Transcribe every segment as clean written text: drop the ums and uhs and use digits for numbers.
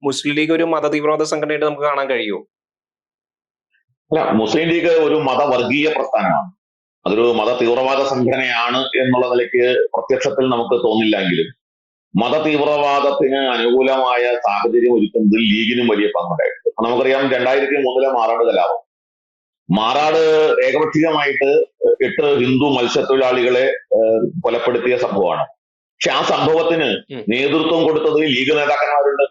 മുസ്ലിം league ഒരു മതതീവ്രവാദ സംഘടനയായിട്ട് നമുക്ക് കാണാൻ കഴിയുമോ? അല്ല, മുസ്ലിം ലീഗ് ഒരു മതവർഗീയ പ്രസ്ഥാനമാണ്. അതൊരു മത തീവ്രവാദ സംഘടനയാണ് എന്നുള്ള നിലയ്ക്ക് പ്രത്യക്ഷത്തിൽ നമുക്ക് തോന്നില്ലെങ്കിലും മത തീവ്രവാദത്തിന് അനുകൂലമായ സാഹചര്യം ഒരുക്കുന്നതിൽ ലീഗിനും വലിയ പങ്കുണ്ടായിട്ടുണ്ട്. നമുക്കറിയാം 2003 മാറാട് കലാപം. മാറാട് ഏകപക്ഷീയമായിട്ട് 8 ഹിന്ദു മത്സ്യത്തൊഴിലാളികളെ കൊലപ്പെടുത്തിയ സംഭവമാണ്. പക്ഷെ ആ സംഭവത്തിന് നേതൃത്വം കൊടുത്തത് ലീഗ് നേതാക്കന്മാരുണ്ട്.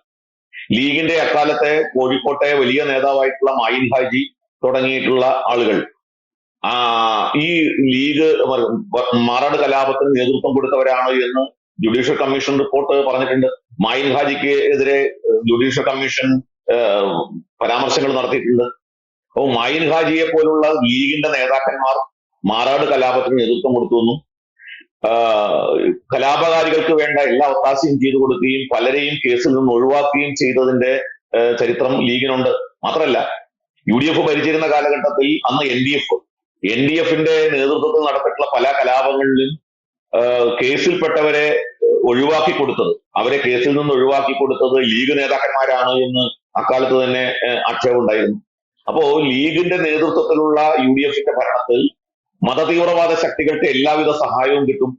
ലീഗിന്റെ അക്കാലത്തെ കോഴിക്കോട്ടെ വലിയ നേതാവായിട്ടുള്ള മായിൻ ഹാജി തുടങ്ങിയിട്ടുള്ള ആളുകൾ ഈ ലീഗ് മാറാട് കലാപത്തിന് നേതൃത്വം കൊടുത്തവരാണ് എന്ന് ജുഡീഷ്യൽ കമ്മീഷൻ റിപ്പോർട്ട് പറഞ്ഞിട്ടുണ്ട്. മായിൻ ഹാജിക്ക് എതിരെ ജുഡീഷ്യൽ കമ്മീഷൻ പരാമർശങ്ങൾ നടത്തിയിട്ടുണ്ട്. അപ്പോൾ മായിൻ ഹാജിയെ പോലുള്ള ലീഗിന്റെ നേതാക്കന്മാർ മാറാട് കലാപത്തിന് നേതൃത്വം കൊടുത്തുവെന്നും കലാപകാരികൾക്ക് വേണ്ട എല്ലാ ഒത്താശയും ചെയ്തു കൊടുക്കുകയും പലരെയും കേസിൽ നിന്ന് ഒഴിവാക്കുകയും ചെയ്തതിന്റെ ചരിത്രം ലീഗിനുണ്ട്. മാത്രമല്ല, UDF ഭരിച്ചിരുന്ന കാലഘട്ടത്തിൽ അന്ന് NDF-ന്റെ നേതൃത്വത്തിൽ നടത്തിയിട്ടുള്ള പല കലാപങ്ങളിലും കേസിൽപ്പെട്ടവരെ ഒഴിവാക്കി കൊടുത്തത്, അവരെ കേസിൽ നിന്ന് ഒഴിവാക്കി കൊടുത്തത് ലീഗ് നേതാക്കന്മാരാണ് എന്ന് അക്കാലത്ത് തന്നെ ആക്ഷേപമുണ്ടായിരുന്നു. അപ്പോ ലീഗിന്റെ നേതൃത്വത്തിലുള്ള UDF-ന്റെ ഭരണത്തിൽ മതതീവ്രവാദ ശക്തികൾക്ക് എല്ലാവിധ സഹായവും കിട്ടും,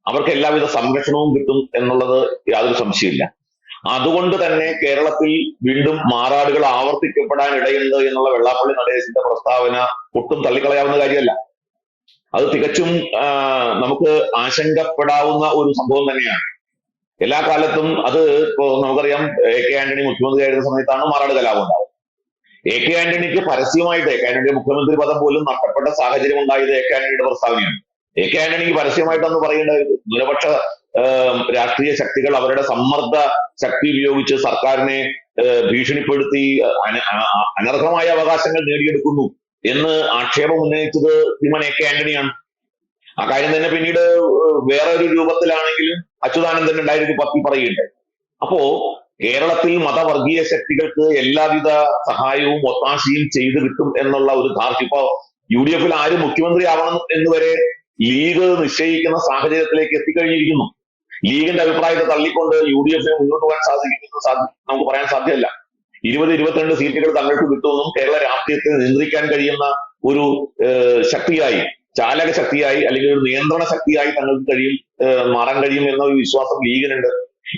അവർക്ക് എല്ലാവിധ സംരക്ഷണവും കിട്ടും എന്നുള്ളത് യാതൊരു സംശയമില്ല. അതുകൊണ്ട് തന്നെ കേരളത്തിൽ വീണ്ടും മാറാടുകൾ ആവർത്തിക്കപ്പെടാൻ ഇടയുണ്ട് എന്നുള്ള വെള്ളാപ്പള്ളി നടേശന്റെ പ്രസ്താവന ഒട്ടും തള്ളിക്കളയാവുന്ന കാര്യമല്ല. അത് തികച്ചും നമുക്ക് ആശങ്കപ്പെടാവുന്ന ഒരു സംഭവം തന്നെയാണ്. എല്ലാ കാലത്തും അത് ഇപ്പോ നമുക്കറിയാം, AK ആന്റണി മുഖ്യമന്ത്രിയായിരുന്ന സമയത്താണ് മാറാട് കലാപം ഉണ്ടാവുന്നത്. AK ആന്റണിക്ക് പരസ്യമായിട്ട് AK ആന്റണിയുടെ മുഖ്യമന്ത്രി പദം പോലും നഷ്ടപ്പെട്ട സാഹചര്യം ഉണ്ടായത് AK ആന്റണിയുടെ പ്രസ്താവനയാണ്. AK ആന്റണിക്ക് പരസ്യമായിട്ടൊന്ന് പറയേണ്ടത് ന്യൂനപക്ഷ രാഷ്ട്രീയ ശക്തികൾ അവരുടെ സമ്മർദ്ദ ശക്തി ഉപയോഗിച്ച് സർക്കാരിനെ ഭീഷണിപ്പെടുത്തി അനർഹമായ അവകാശങ്ങൾ നേടിയെടുക്കുന്നു എന്ന് ആക്ഷേപം ഉന്നയിച്ചത് ശ്രീമാൻ AK ആന്റണിയാണ്. ആ കാര്യം തന്നെ പിന്നീട് വേറൊരു രൂപത്തിലാണെങ്കിലും അച്യുതാനന്ദൻ 2010 പറയുകയുണ്ടായി. അപ്പോ കേരളത്തിൽ മതവർഗീയ ശക്തികൾക്ക് എല്ലാവിധ സഹായവും ഒത്താശയും ചെയ്തു കിട്ടും എന്നുള്ള ഒരു ഇപ്പോ UDF-ൽ ആര് മുഖ്യമന്ത്രി ആവണം എന്നുവരെ ലീഗ് നിശ്ചയിക്കുന്ന സാഹചര്യത്തിലേക്ക് എത്തിക്കഴിഞ്ഞിരിക്കുന്നു. ലീഗിന്റെ അഭിപ്രായത്തെ തള്ളിക്കൊണ്ട് UDF-നെ മുന്നോട്ട് പോകാൻ സാധിക്കുമെന്ന് നമുക്ക് പറയാൻ സാധ്യമല്ല. 20-22 സീറ്റുകൾ തങ്ങൾക്ക് കിട്ടുമെന്നും കേരള രാഷ്ട്രീയത്തെ നിയന്ത്രിക്കാൻ കഴിയുന്ന ഒരു ശക്തിയായി, ചാലക ശക്തിയായി അല്ലെങ്കിൽ ഒരു നിയന്ത്രണ ശക്തിയായി തങ്ങൾക്ക് മാറാൻ കഴിയും എന്ന ഒരു വിശ്വാസം ലീഗിനുണ്ട്.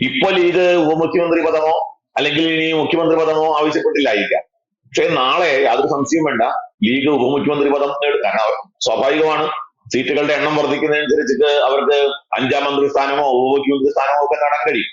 ഇപ്പൊ ലീഗ് ഉപമുഖ്യമന്ത്രി പദമോ അല്ലെങ്കിൽ ഇനി മുഖ്യമന്ത്രി പദമോ ആവശ്യപ്പെട്ടില്ലായിരിക്കാം. പക്ഷെ നാളെ യാതൊരു സംശയം വേണ്ട, ലീഗ് ഉപമുഖ്യമന്ത്രി പദം നേടും. കാരണം സ്വാഭാവികമാണ്, സീറ്റുകളുടെ എണ്ണം വർദ്ധിക്കുന്നതനുസരിച്ചിട്ട് അവർക്ക് 5ാം മന്ത്രി സ്ഥാനമോ ഉപമുഖ്യമന്ത്രി സ്ഥാനമോ ഒക്കെ നേടാൻ കഴിയും.